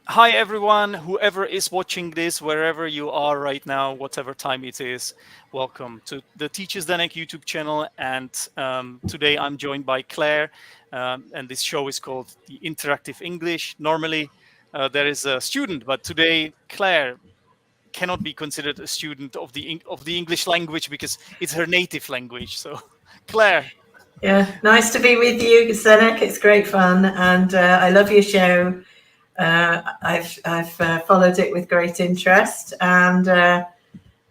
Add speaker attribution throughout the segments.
Speaker 1: Hi, everyone, whoever is watching this, wherever you are right now, whatever time it is, welcome to the Teachers Zdenek YouTube channel. And today I'm joined by Claire, and this show is called the Interactive English. Normally, there is a student, but today Claire cannot be considered a student of the English language because it's her native language. So, Claire,
Speaker 2: Yeah, nice to be with you, Zdenek. It's great fun, and I love your show. I've followed it with great interest, and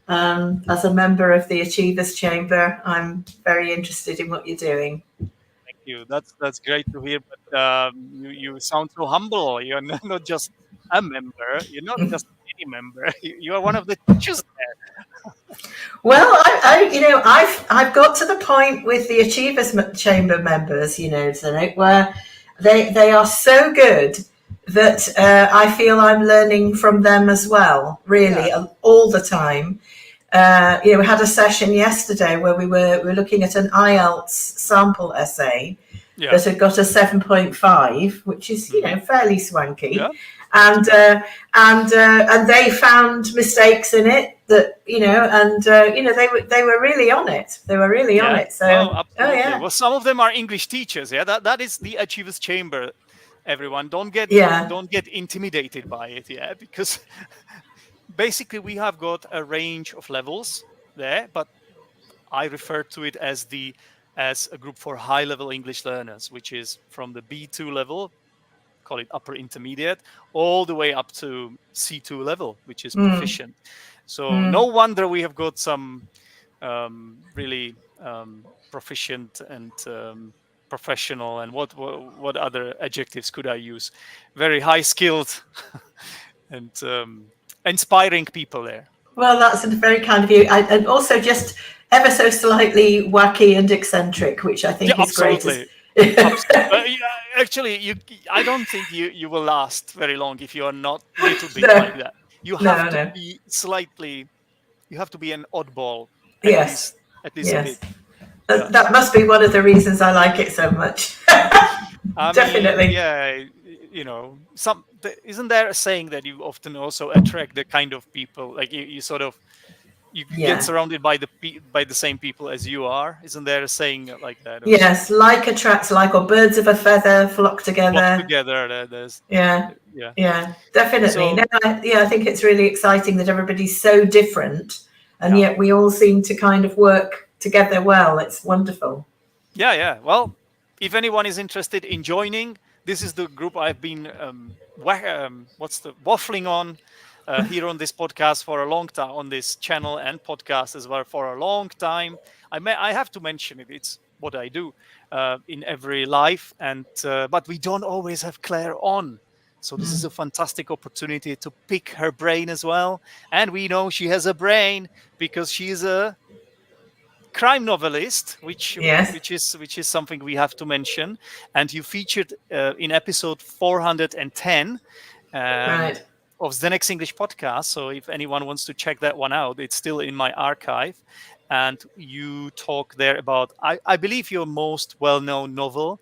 Speaker 2: as a member of the Achievers Chamber, I'm very interested in what you're doing.
Speaker 1: thank you. That's great to hear. But you sound so humble. You're not just a member. You're not just any member. You are one of the teachers
Speaker 2: Well, I've got to the point with the Achievers Chamber members, Zdenek, where they are so good that I feel I'm learning from them as well,
Speaker 1: there.
Speaker 2: really, all the time. We had a session yesterday where we were looking at an IELTS sample essay
Speaker 1: Yeah.
Speaker 2: that had got a 7.5, which is
Speaker 1: Hmm.
Speaker 2: fairly swanky,
Speaker 1: Yeah. That's
Speaker 2: and
Speaker 1: good.
Speaker 2: and they found mistakes in it that they were really on it. They were really on
Speaker 1: Yeah.
Speaker 2: it. So
Speaker 1: Oh,
Speaker 2: oh
Speaker 1: absolutely.
Speaker 2: yeah,
Speaker 1: Well, some of them are English teachers. Yeah. That is the Achievers Chamber. Everyone,
Speaker 2: yeah.
Speaker 1: don't get intimidated by it. Yeah, because basically we have got a range of levels there, but I refer to it as a group for high level English learners, which is from the B2 level, call it upper intermediate, all the way up to C2 level, which is
Speaker 2: Mm,
Speaker 1: proficient. So no
Speaker 2: mm.
Speaker 1: wonder we have got some really proficient and professional, and what other adjectives could I use? Very high skilled and inspiring people there.
Speaker 2: Well, that's very kind of you, and also just ever so slightly wacky and eccentric, which I
Speaker 1: Yeah,
Speaker 2: think is great. As
Speaker 1: absolutely. Absolutely. Yeah, actually, I don't think you will last very long if you are not a little bit like
Speaker 2: no,
Speaker 1: that. You have
Speaker 2: no,
Speaker 1: to
Speaker 2: no.
Speaker 1: be slightly. You have to be an oddball at
Speaker 2: Yes,
Speaker 1: least, at least a bit.
Speaker 2: yes.
Speaker 1: Yeah.
Speaker 2: That must be one of the reasons I like it so much.
Speaker 1: I mean,
Speaker 2: Definitely.
Speaker 1: yeah, isn't there a saying that you often also attract the kind of people like you sort of you get
Speaker 2: Yeah.
Speaker 1: surrounded by by the same people as you are? Isn't there a saying like that also?
Speaker 2: Yes, like attracts like, or birds of a feather flock
Speaker 1: Flock
Speaker 2: together.
Speaker 1: together.
Speaker 2: Yeah,
Speaker 1: Yeah.
Speaker 2: yeah, definitely.
Speaker 1: So
Speaker 2: No, I think it's really exciting that everybody's so different, and
Speaker 1: yeah.
Speaker 2: yet we all seem to kind of work together well. It's wonderful.
Speaker 1: Yeah. Well, if anyone is interested in joining, this is the group I've been what's the waffling on here on this podcast for a long time, on this channel and podcast as well for a long time. I have to mention it. It's what I do in every life, and but we don't always have Claire on. So this is a fantastic opportunity to pick her brain as well. And we know she has a brain because she is a crime novelist,
Speaker 2: Yes,
Speaker 1: which is something we have to mention. And you featured in episode 410 um,
Speaker 2: right.
Speaker 1: of Zdenek's English podcast. So if anyone wants to check that one out, it's still in my archive. And you talk there about, I believe, your most well-known novel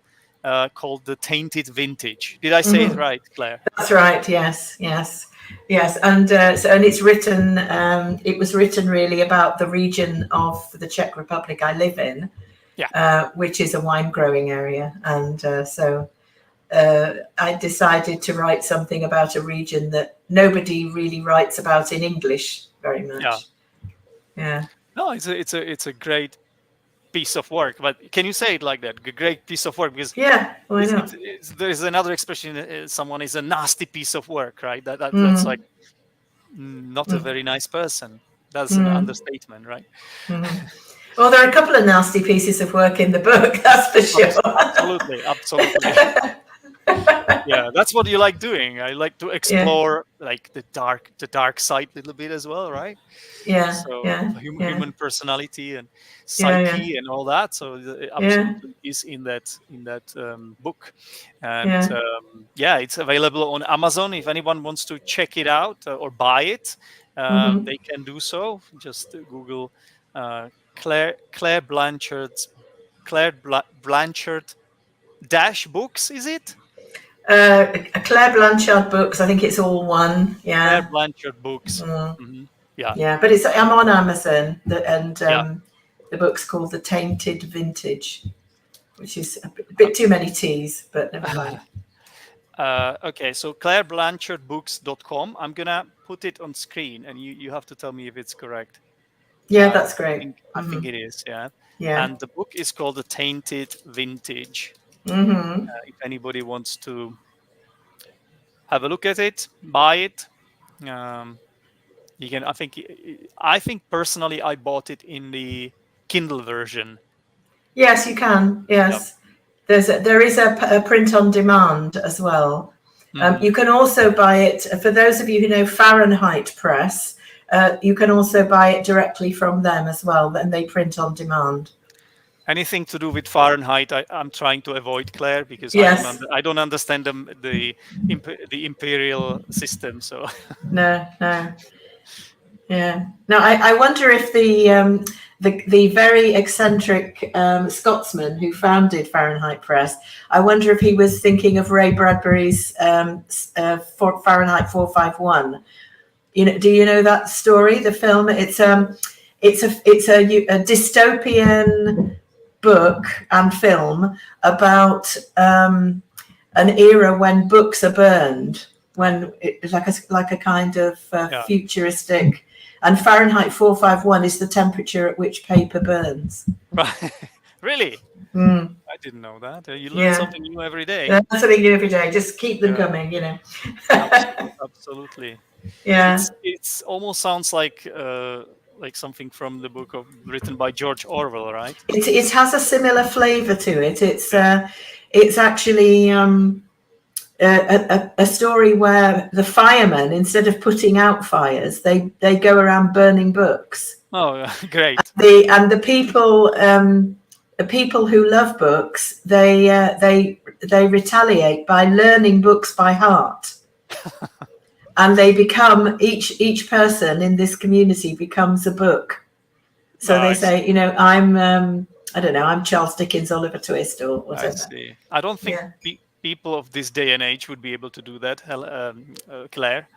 Speaker 1: called The Tainted Vintage. Did I say it right, Claire?
Speaker 2: That's right. Yes, yes, yes. And and it's written. It was written really about the region of the Czech Republic I live in,
Speaker 1: Yeah.
Speaker 2: which is a wine growing area, and I decided to write something about a region that nobody really writes about in English very
Speaker 1: Yeah.
Speaker 2: much. Yeah.
Speaker 1: No, it's a great piece of work. But can you say it like that? A great piece of work, because
Speaker 2: Yeah. Why not?
Speaker 1: there's another expression. Someone is a nasty piece of work, right? That's like not a very nice person. That's an understatement, right?
Speaker 2: Well, there are a couple of nasty pieces of work in the book, that's for sure.
Speaker 1: Absolutely, absolutely. Yeah, that's what you like doing. I like to
Speaker 2: Yeah.
Speaker 1: explore like the dark side a little bit as well, right?
Speaker 2: Yeah.
Speaker 1: So
Speaker 2: Yeah. Yeah.
Speaker 1: human personality and
Speaker 2: Yeah. Yeah.
Speaker 1: psyche and all that. So it
Speaker 2: Yeah.
Speaker 1: absolutely is in that book, and
Speaker 2: Yeah.
Speaker 1: yeah, it's available on Amazon. If anyone wants to check it out or buy it, they can do so. Just Google Claire Blanchard dash books. Is it?
Speaker 2: Claire Blanchard books. I think it's all one.
Speaker 1: Claire
Speaker 2: Yeah,
Speaker 1: Blanchard books.
Speaker 2: mm,
Speaker 1: Hmm. Yeah,
Speaker 2: yeah. But it's I'm on Amazon, and
Speaker 1: yeah.
Speaker 2: the book's called The Tainted Vintage, which is a
Speaker 1: Uh,
Speaker 2: bit too many T's, but never mind.
Speaker 1: okay, so claireblanchardbooks.com. I'm gonna put it on screen, and you have to tell me if it's correct.
Speaker 2: Yeah, that's
Speaker 1: I
Speaker 2: great.
Speaker 1: think I think it is. Yeah,
Speaker 2: Yeah.
Speaker 1: and the book is called The Tainted Vintage. If anybody wants to have a look at it, buy it. Um, you can. I think personally, I bought it in the Kindle version.
Speaker 2: Yes, you can.
Speaker 1: Yeah.
Speaker 2: Yes, there is a print on demand as well.
Speaker 1: Hmm.
Speaker 2: You can also buy it for those of you who know Fahrenheit Press. You can also buy it directly from them as well, and they print on demand.
Speaker 1: Anything to do with Fahrenheit, I'm trying to avoid, Claire, because
Speaker 2: Yes.
Speaker 1: I don't understand the imperial system. So
Speaker 2: No. No. Yeah. No. I wonder if the very eccentric Scotsman who founded Fahrenheit Press. I wonder if he was thinking of Ray Bradbury's Fahrenheit 451. Do you know that story? The film. It's a dystopian book and film about an era when books are burned, when it's like a kind of
Speaker 1: yeah,
Speaker 2: futuristic. And Fahrenheit 451 is the temperature at which paper burns.
Speaker 1: right. Really,
Speaker 2: Mm,
Speaker 1: I didn't know that. You learn
Speaker 2: yeah,
Speaker 1: something new every day.
Speaker 2: that's what I do every day. Just keep them
Speaker 1: Yeah,
Speaker 2: coming.
Speaker 1: absolutely.
Speaker 2: Yeah.
Speaker 1: It's almost sounds like something from the book of written by George Orwell, right?
Speaker 2: It has a similar flavour to it.
Speaker 1: Yeah.
Speaker 2: It's actually a story where the firemen, instead of putting out fires, they go around burning books.
Speaker 1: Oh, yeah, great.
Speaker 2: The people who love books, they retaliate by learning books by heart, and they become each person in this community becomes a book. So they
Speaker 1: Nice.
Speaker 2: say, I don't know, I'm Charles Dickens, Oliver Twist, or
Speaker 1: I
Speaker 2: whatever.
Speaker 1: see. I don't think
Speaker 2: Yeah.
Speaker 1: people of this day and age would be able to do that, Claire,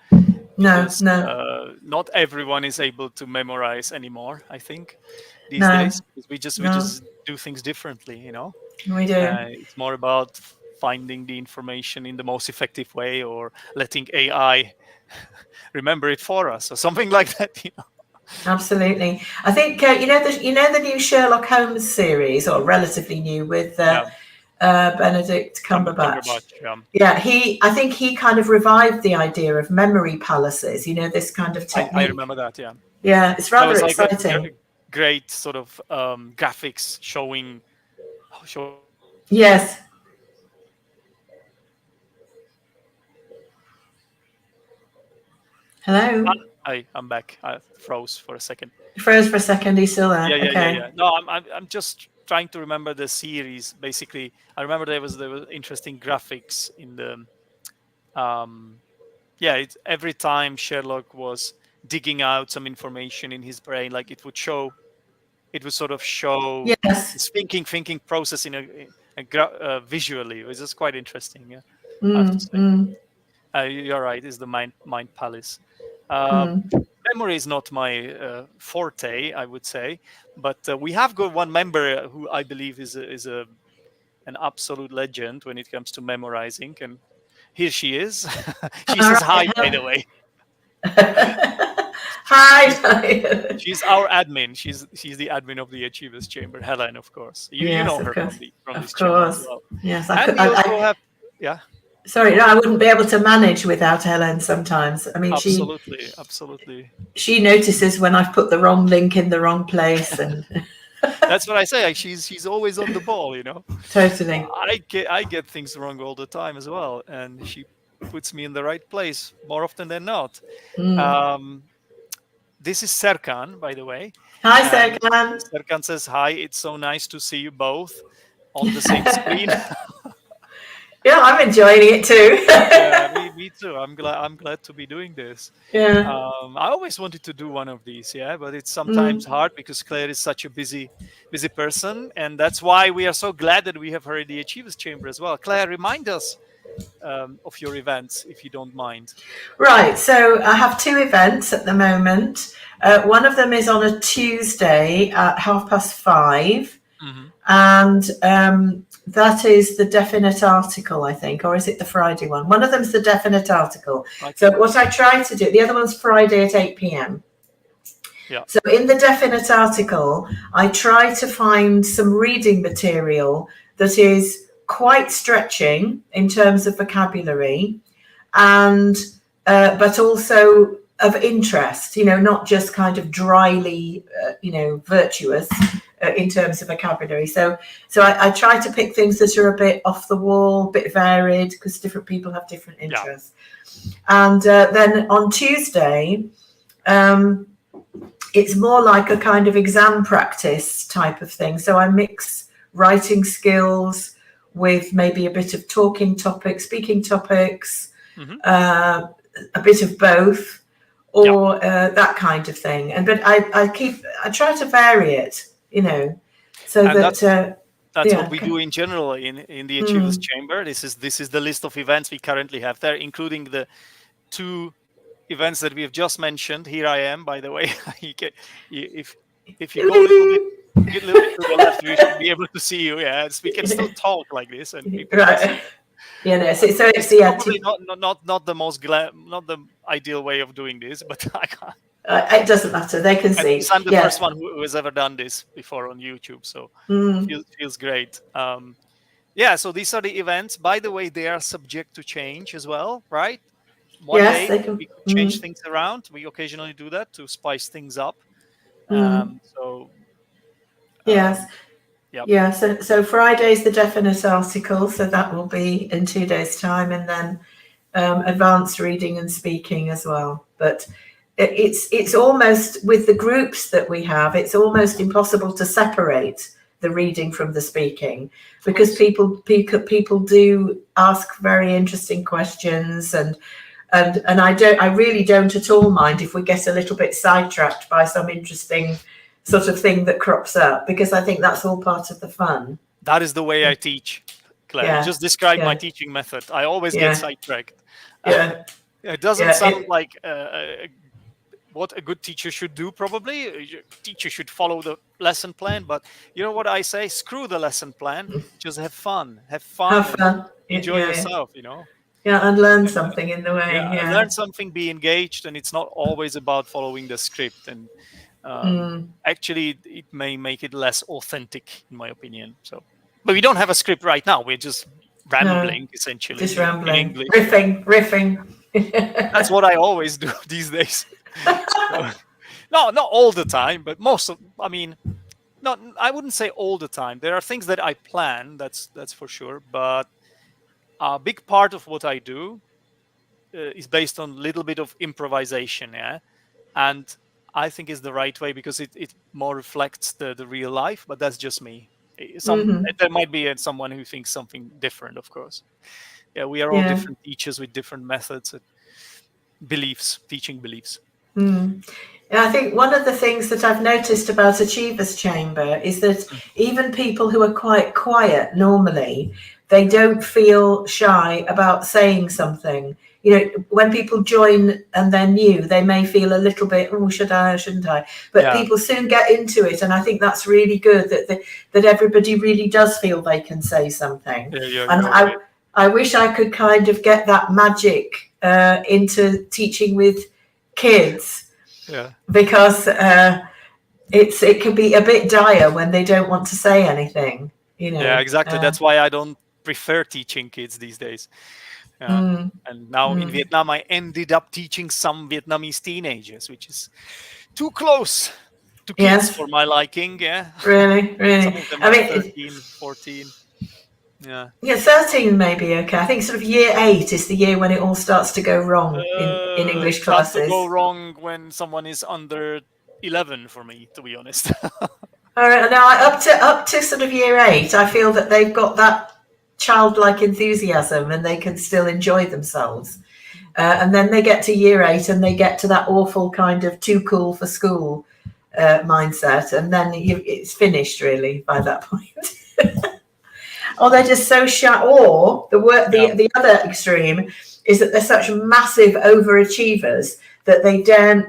Speaker 2: No,
Speaker 1: because
Speaker 2: no,
Speaker 1: not everyone is able to memorize anymore. I think these
Speaker 2: no,
Speaker 1: days, because we
Speaker 2: no.
Speaker 1: just do things differently.
Speaker 2: We do.
Speaker 1: It's more about finding the information in the most effective way, or letting AI remember it for us, or something like that.
Speaker 2: Absolutely. I think the new Sherlock Holmes series, or relatively new, with
Speaker 1: Yeah,
Speaker 2: Benedict Cumberbatch.
Speaker 1: Cumberbatch. Yeah,
Speaker 2: Yeah, I think he kind of revived the idea of memory palaces. This kind of
Speaker 1: I
Speaker 2: technique.
Speaker 1: remember that. Yeah,
Speaker 2: Yeah, it's
Speaker 1: that
Speaker 2: rather
Speaker 1: was like a
Speaker 2: exciting.
Speaker 1: great sort of graphics showing
Speaker 2: Yes. Hello.
Speaker 1: I'm back. I froze for a second.
Speaker 2: You froze for a second. He's still there.
Speaker 1: Yeah.
Speaker 2: Okay.
Speaker 1: No, I'm just trying to remember the series. Basically, I remember there was interesting graphics in the yeah. It's every time Sherlock was digging out some information in his brain, like it would sort of show
Speaker 2: Yes.
Speaker 1: his thinking process visually. It was just quite interesting. Yeah, I have to
Speaker 2: Mm,
Speaker 1: say.
Speaker 2: mm,
Speaker 1: You're right. It's the mind palace. Uh,
Speaker 2: mm.
Speaker 1: Memory is not my forte, I would say, but we have got one member who I believe is an absolute legend when it comes to memorizing, and here she is. She
Speaker 2: All
Speaker 1: says hi, by
Speaker 2: right.
Speaker 1: the way. She's
Speaker 2: Hi.
Speaker 1: she's our admin. She's the admin of the Achievers Chamber, Helen, of course. You
Speaker 2: Yes,
Speaker 1: know
Speaker 2: of
Speaker 1: her
Speaker 2: course.
Speaker 1: from this
Speaker 2: Of
Speaker 1: channel as
Speaker 2: course.
Speaker 1: well.
Speaker 2: Yes,
Speaker 1: And we also have, yeah,
Speaker 2: sorry,
Speaker 1: go
Speaker 2: no,
Speaker 1: on.
Speaker 2: I wouldn't be able to manage without Helen sometimes. I mean,
Speaker 1: Absolutely.
Speaker 2: she notices when I've put the wrong link in the wrong place, and
Speaker 1: That's what I say. Like, she's always on the ball.
Speaker 2: totally.
Speaker 1: I get things wrong all the time as well, and she puts me in the right place more often than not.
Speaker 2: Mm.
Speaker 1: Um, this is Serkan, by the way,
Speaker 2: Hi,
Speaker 1: and
Speaker 2: Serkan.
Speaker 1: Serkan says hi. It's so nice to see you both on the same screen.
Speaker 2: Yeah, I'm enjoying it too.
Speaker 1: Yeah, me too. I'm glad to be doing this.
Speaker 2: Yeah.
Speaker 1: I always wanted to do one of these, yeah, but it's sometimes
Speaker 2: Mm.
Speaker 1: hard because Claire is such a busy person, and that's why we are so glad that we have her in the Achievers Chamber as well. Claire, remind us, of your events, if you don't mind?
Speaker 2: Right. So I have two events at the moment. One of them is on a Tuesday at 5:30.
Speaker 1: Hmm.
Speaker 2: And that is the definite article, I think, or is it the Friday one? One of them's the definite article. So
Speaker 1: Okay.
Speaker 2: what I try to do, the other one's Friday at 8 p.m.
Speaker 1: Yeah.
Speaker 2: So in the definite article, I try to find some reading material that is quite stretching in terms of vocabulary, and but also of interest, not just kind of dryly, virtuous in terms of vocabulary. So I try to pick things that are a bit off the wall, a bit varied, because different people have different
Speaker 1: Yeah.
Speaker 2: interests. And then on Tuesday, it's more like a kind of exam practice type of thing. So I mix writing skills with maybe a bit of talking topics, speaking topics,
Speaker 1: Hmm.
Speaker 2: a bit of both, or that kind of thing. But I try to vary it, so
Speaker 1: And
Speaker 2: that
Speaker 1: that's what
Speaker 2: yeah.
Speaker 1: we do in general in the Achievers
Speaker 2: Mm.
Speaker 1: Chamber. This is the list of events we currently have there, including the two events that we have just mentioned. Here I am, by the way. If you go a little bit to the left, we should be able to see you. Yeah, we can still talk like this, and people can see.
Speaker 2: Right. So
Speaker 1: This
Speaker 2: it's
Speaker 1: is
Speaker 2: yeah.
Speaker 1: probably not the most not the ideal way of doing this, but I can't.
Speaker 2: It doesn't matter. They can
Speaker 1: At
Speaker 2: see.
Speaker 1: least I'm the
Speaker 2: Yeah.
Speaker 1: first one who has ever done this before on YouTube, so
Speaker 2: Mm.
Speaker 1: feels great. Yeah, so these are the events. By the way, they are subject to change as well, right? One
Speaker 2: Yes,
Speaker 1: day
Speaker 2: they can.
Speaker 1: we could change
Speaker 2: Mm.
Speaker 1: things around. We occasionally do that to spice things up.
Speaker 2: Mm.
Speaker 1: So,
Speaker 2: Yes.
Speaker 1: yeah,
Speaker 2: Yeah. So Friday's the definite article. So that will be in 2 days' time, and then advanced reading and speaking as well. But it's almost, with the groups that we have, it's almost impossible to separate the reading from the speaking,
Speaker 1: of
Speaker 2: because
Speaker 1: course.
Speaker 2: people do ask very interesting questions, and I really don't at all mind if we get a little bit sidetracked by some interesting sort of thing that crops up, because I think that's all part of the fun.
Speaker 1: That is the way I teach, Claire. You
Speaker 2: Yeah,
Speaker 1: just described my
Speaker 2: yeah,
Speaker 1: teaching method. I always get
Speaker 2: yeah,
Speaker 1: sidetracked.
Speaker 2: yeah,
Speaker 1: It doesn't
Speaker 2: yeah.
Speaker 1: sound like what a good teacher should do, probably. A teacher should follow the lesson plan, but you know what I say? Screw the lesson plan. Just have fun. Have fun
Speaker 2: Have
Speaker 1: and
Speaker 2: fun. Yeah,
Speaker 1: enjoy
Speaker 2: yeah,
Speaker 1: yourself,
Speaker 2: yeah, and learn
Speaker 1: And,
Speaker 2: something in the way.
Speaker 1: yeah,
Speaker 2: Yeah.
Speaker 1: learn something, be engaged, and it's not always about following the script. And
Speaker 2: Mm.
Speaker 1: actually, it may make it less authentic, in my opinion. So, but we don't have a script right now. We're just
Speaker 2: No,
Speaker 1: rambling, essentially,
Speaker 2: just
Speaker 1: in
Speaker 2: rambling,
Speaker 1: English.
Speaker 2: riffing.
Speaker 1: That's what I always do these days. So, no, not all the time, but most of. I mean, not. I wouldn't say all the time. There are things that I plan. That's for sure. But a big part of what I do is based on a little bit of improvisation. Yeah, and I think is the right way because it more reflects the real life. But that's just me.
Speaker 2: Hmm.
Speaker 1: There might be someone who thinks something different, of course. Yeah, we are all
Speaker 2: Yeah.
Speaker 1: different teachers with different methods and beliefs, teaching beliefs.
Speaker 2: Mm. And I think one of the things that I've noticed about Achievers Chamber is that even people who are quite quiet normally, they don't feel shy about saying something. When people join and they're new, they may feel a little bit, oh, should I or shouldn't I? But
Speaker 1: Yeah,
Speaker 2: people soon get into it, and I think that's really good that everybody really does feel they can say something.
Speaker 1: yeah,
Speaker 2: And
Speaker 1: you're right.
Speaker 2: I wish I could kind of get that magic into teaching with kids,
Speaker 1: Yeah,
Speaker 2: because it can be a bit dire when they don't want to say anything.
Speaker 1: yeah, exactly. That's why I don't prefer teaching kids these days. Yeah.
Speaker 2: Mm,
Speaker 1: And now in
Speaker 2: mm.
Speaker 1: Vietnam, I ended up teaching some Vietnamese teenagers, which is too close to kids
Speaker 2: Yes,
Speaker 1: for my liking. Yeah.
Speaker 2: really,
Speaker 1: Some
Speaker 2: really.
Speaker 1: of them
Speaker 2: I
Speaker 1: are
Speaker 2: mean,
Speaker 1: 13, 14. Yeah.
Speaker 2: yeah, 13 may be okay. I think sort of year 8 is the year when it all starts to go wrong in English
Speaker 1: Start to go
Speaker 2: classes.
Speaker 1: wrong when someone is under 11 for me, to be honest.
Speaker 2: All right, now up to sort of year 8, I feel that they've got that childlike enthusiasm and they can still enjoy themselves. And then they get to year 8 and they get to that awful kind of too cool for school mindset, and then it's finished really by that point. Oh, they're just so shy. Or
Speaker 1: Yeah,
Speaker 2: the other extreme is that they're such massive overachievers that they daren't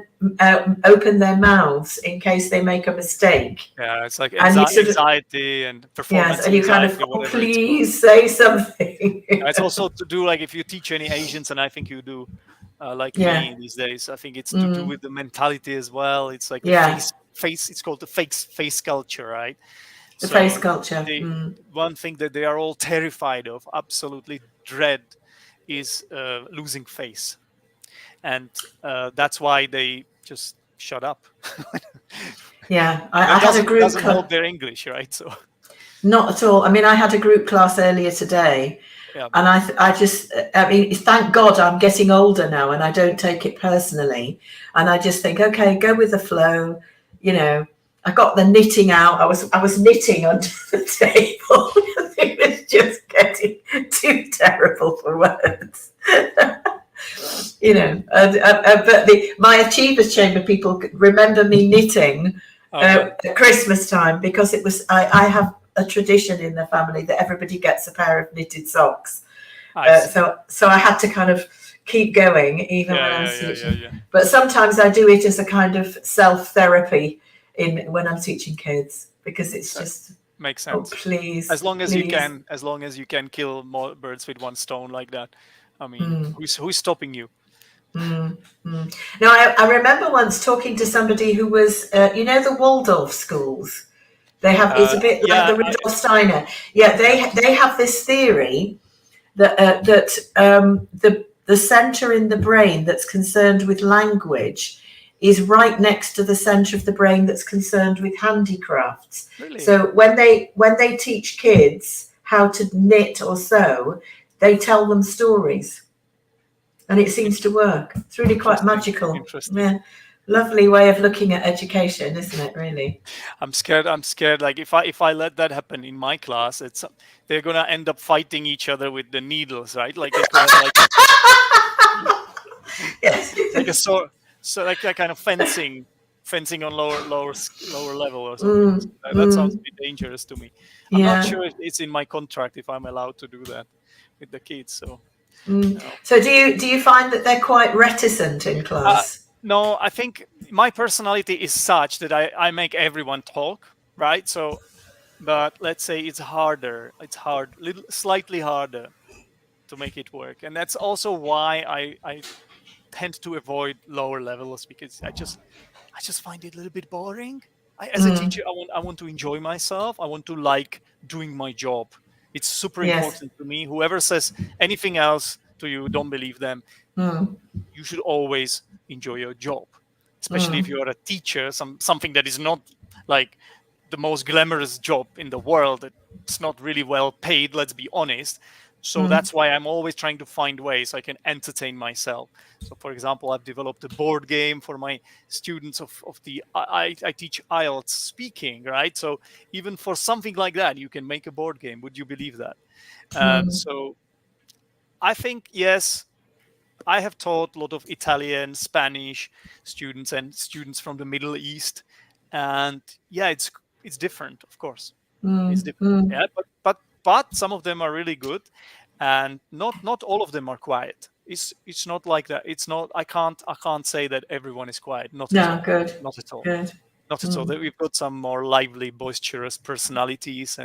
Speaker 2: open their mouths in case they make a mistake.
Speaker 1: yeah. It's like
Speaker 2: And you sort of,
Speaker 1: anxiety and
Speaker 2: yes,
Speaker 1: performance
Speaker 2: and you kind of,
Speaker 1: anxiety,
Speaker 2: oh,
Speaker 1: whatever it's called.
Speaker 2: please say something.
Speaker 1: It's also to do like if you teach any Asians, and I think you do, like
Speaker 2: Yeah.
Speaker 1: me these days. I think it's to do
Speaker 2: Mm,
Speaker 1: with the mentality as well. It's like the
Speaker 2: yeah.
Speaker 1: face. It's called the face culture, right?
Speaker 2: The face
Speaker 1: So
Speaker 2: culture.
Speaker 1: the
Speaker 2: Mm,
Speaker 1: one thing that they are all terrified of, absolutely dread, is losing face, and that's why they just shut up.
Speaker 2: yeah.
Speaker 1: And
Speaker 2: I
Speaker 1: that
Speaker 2: had a group
Speaker 1: doesn't help their English, right? So
Speaker 2: not at all. I mean, I had a group class earlier today,
Speaker 1: yeah,
Speaker 2: and I just, I mean, thank God I'm getting older now, and I don't take it personally, and I just think, okay, go with the flow, you know. I got the knitting out. I was knitting under the table. It was just getting too terrible for words. You know, but my achievers chamber people remember me knitting
Speaker 1: okay,
Speaker 2: at Christmas time because it was I have a tradition in the family that everybody gets a pair of knitted socks.
Speaker 1: I see.
Speaker 2: So I had to kind of keep going even
Speaker 1: Yeah,
Speaker 2: when I
Speaker 1: yeah,
Speaker 2: was
Speaker 1: yeah, yeah,
Speaker 2: teaching.
Speaker 1: yeah.
Speaker 2: But sometimes I do it as a kind of self therapy in when I'm teaching kids because it's
Speaker 1: So
Speaker 2: just,
Speaker 1: makes
Speaker 2: oh,
Speaker 1: sense.
Speaker 2: please, please.
Speaker 1: As long as you can kill more birds with one stone like that. I mean,
Speaker 2: Mm,
Speaker 1: who's stopping you?
Speaker 2: mm, mm. Now, I remember once talking to somebody who was, you know, the Waldorf schools. They have, it's a bit like
Speaker 1: Yeah,
Speaker 2: the Rudolf Steiner. Yeah,
Speaker 1: yeah,
Speaker 2: they have this theory that the center in the brain that's concerned with language is right next to the center of the brain that's concerned with handicrafts.
Speaker 1: really.
Speaker 2: So when they teach kids how to knit or sew, they tell them stories, and it seems to work. It's really quite
Speaker 1: Interesting,
Speaker 2: magical.
Speaker 1: interesting.
Speaker 2: Yeah, lovely way of looking at education, isn't it? Really.
Speaker 1: I'm scared. I'm scared. Like if I let that happen in my class, it's they're gonna end up fighting each other with the needles, right? Like they could have
Speaker 2: Yes.
Speaker 1: like a so like that kind of fencing on lower level or something. So
Speaker 2: Mm,
Speaker 1: that sounds
Speaker 2: mm,
Speaker 1: a bit dangerous to me. I'm not
Speaker 2: yeah.
Speaker 1: sure if it's in my contract if I'm allowed to do that with the kids. So
Speaker 2: Mm.
Speaker 1: no.
Speaker 2: So do you find that they're quite reticent in
Speaker 1: Uh,
Speaker 2: class?
Speaker 1: no, I think my personality is such that I make everyone talk, right? So, but let's say it's harder. It's little slightly harder to make it work, and that's also why I tend to avoid lower levels because I just find it a little bit boring. As a
Speaker 2: Mm,
Speaker 1: teacher, I want to enjoy myself. I want to like doing my job. It's super
Speaker 2: yes.
Speaker 1: important to me. Whoever says anything else to you, don't believe them.
Speaker 2: Mm,
Speaker 1: You should always enjoy your job, especially if
Speaker 2: mm,
Speaker 1: you're a teacher. Something that is not like the most glamorous job in the world. It's not really well paid. Let's be honest. So
Speaker 2: mm,
Speaker 1: that's why I'm always trying to find ways I can entertain myself. So, for example, I've developed a board game for my students of the I teach IELTS speaking, right? So even for something like that, you can make a board game. Would you believe that?
Speaker 2: mm,
Speaker 1: So I think yes, I have taught a lot of Italian, Spanish students and students from the Middle East, and yeah, it's different, of course. It's
Speaker 2: mm,
Speaker 1: different.
Speaker 2: mm.
Speaker 1: Yeah, but some of them are really good, and not all of them are quiet. It's not like that. It's not. I can't say that everyone is quiet. Not at
Speaker 2: No,
Speaker 1: all.
Speaker 2: good,
Speaker 1: Not at all.
Speaker 2: good.
Speaker 1: Not at all.
Speaker 2: Mm,
Speaker 1: We've got some more lively, boisterous personalities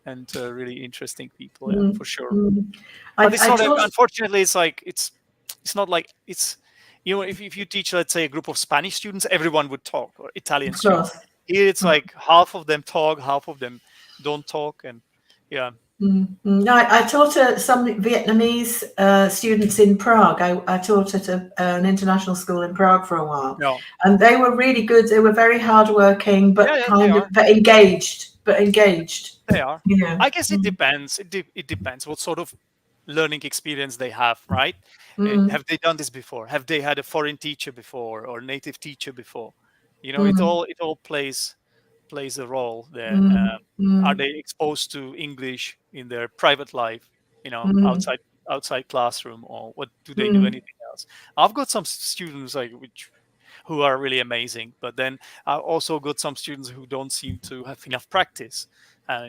Speaker 1: and really interesting people. Yeah,
Speaker 2: mm,
Speaker 1: for sure.
Speaker 2: mm.
Speaker 1: But it's
Speaker 2: I
Speaker 1: not.
Speaker 2: taught.
Speaker 1: Unfortunately, it's not like it's if you teach, let's say, a group of Spanish students, everyone would talk, or Italian
Speaker 2: Of
Speaker 1: students.
Speaker 2: course.
Speaker 1: Here it's
Speaker 2: Mm,
Speaker 1: like half of them talk, half of them don't talk, and yeah.
Speaker 2: No, I taught some Vietnamese students in Prague. I taught at an international school in Prague for a while,
Speaker 1: No,
Speaker 2: and they were really good. They were very hardworking,
Speaker 1: yeah,
Speaker 2: but
Speaker 1: yeah, they
Speaker 2: kind of
Speaker 1: are.
Speaker 2: but engaged. But engaged,
Speaker 1: They are.
Speaker 2: you know.
Speaker 1: I guess it depends. It depends what sort of learning experience they have, right?
Speaker 2: Mm,
Speaker 1: Have they done this before? Have they had a foreign teacher before or native teacher before?
Speaker 2: mm,
Speaker 1: It all plays a role there.
Speaker 2: mm,
Speaker 1: Are
Speaker 2: mm,
Speaker 1: they exposed to English in their private life?
Speaker 2: mm,
Speaker 1: Outside classroom, or what do they do
Speaker 2: mm,
Speaker 1: anything else? I've got some students like which who are really amazing, but then I also got some students who don't seem to have enough practice.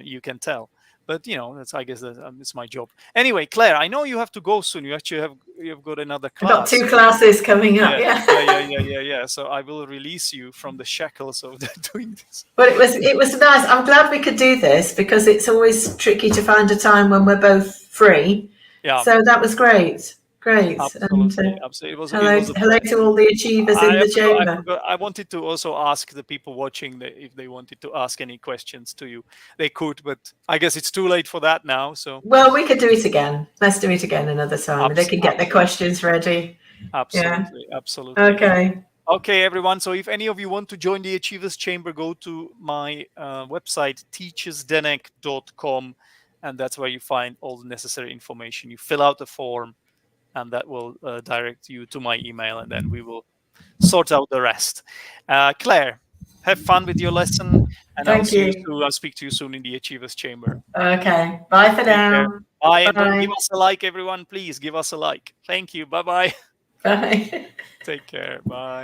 Speaker 1: You can tell. But that's, I guess, it's my job. Anyway, Claire, I know you have to go soon. You've got another
Speaker 2: I've got
Speaker 1: class.
Speaker 2: 2 classes coming up.
Speaker 1: Yeah,
Speaker 2: Yeah.
Speaker 1: yeah. So I will release you from the shackles of doing this.
Speaker 2: But it was nice. I'm glad we could do this because it's always tricky to find a time when we're both free.
Speaker 1: Yeah,
Speaker 2: So that was great, great. And
Speaker 1: absolutely, absolutely. It
Speaker 2: hello,
Speaker 1: was a
Speaker 2: hello to
Speaker 1: pleasure.
Speaker 2: all the achievers in
Speaker 1: I
Speaker 2: the
Speaker 1: forgot. I
Speaker 2: chamber.
Speaker 1: forgot. I wanted to also ask the people watching if they wanted to ask any questions to you. They could, but I guess it's too late for that now. So
Speaker 2: Well, we could do it again. Let's do it again another time. They can get their
Speaker 1: absolutely,
Speaker 2: questions ready. Yeah.
Speaker 1: absolutely.
Speaker 2: Okay.
Speaker 1: Okay, everyone. So if any of you want to join the Achievers Chamber, go to my website, teachersdenek.com, and that's where you find all the necessary information. You fill out the form, and that will direct you to my email, and then we will sort out the rest. Claire, have fun with your lesson, and I'll
Speaker 2: Thank
Speaker 1: see you
Speaker 2: you.
Speaker 1: soon. I'll speak to you soon in the Achievers Chamber.
Speaker 2: Okay. Bye for
Speaker 1: Take care.
Speaker 2: now.
Speaker 1: Bye, and don't give
Speaker 2: Bye.
Speaker 1: us a like, everyone. Please give us a like. Thank you. Bye bye.
Speaker 2: Bye.
Speaker 1: Take care. Bye.